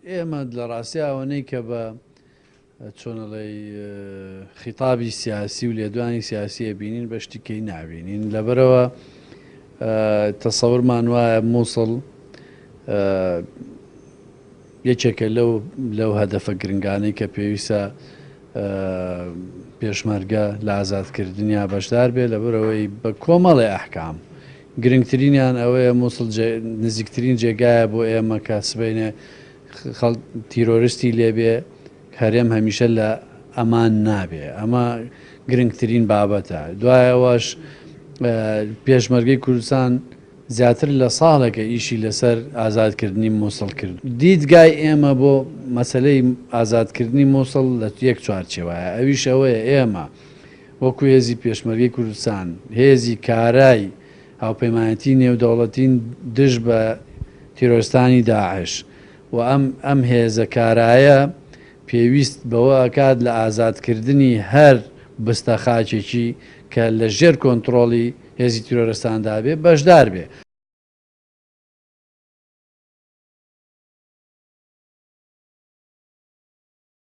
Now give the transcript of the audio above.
ئێمە لە ڕاستی ئەوەنەی کە بە چۆنەڵی خیتابی سیاسی و لێدوانی سیاسی ئەبینین بە شتێکی نابینین لەبەرەوە تەسەورمان وایە مووسڵ یەکێکە لەو هەدەفە گرنگانەی کە پێویستە پێشمەرگە لە ئازادکردنیا بەشدار بێ لەبەرەوەی بە کۆمەڵی ئەحکام گرنگترینیان ئەوەیە مووسڵ نزیکترین جێگایە بۆ ئێمە کە سبەینێ تیرۆریستی لێبێ هەرێم هەمیشە لە ئەمان نابێ ئەمە گرنگترین بابەتە دوایەوەش پێشمەرگەی کوردستان زیاتر لە ساڵێکە ئیشی لەسەر ئازادکردنی مووسڵ کرد دیدگای ئێمە بۆ مەسلەی ئازادکردنی مووسڵ لە یەک چوارچێوایە ئەویش ئەوەیە ئێمە وەکو هێزی پێشمەرگەی کوردستان هێزی کارای هاوپەیمانەتی نێودەوڵەتین دژ بە تیرۆریستانی داعش و ئەم هێزە کارایە پێویست بەوە ئەکات لە ئازادکردنی هەر بستە خاچێکی کە لە ژێر کۆنتڕۆڵی هێزی تیرۆریستاندا بێ بەشدار بێ.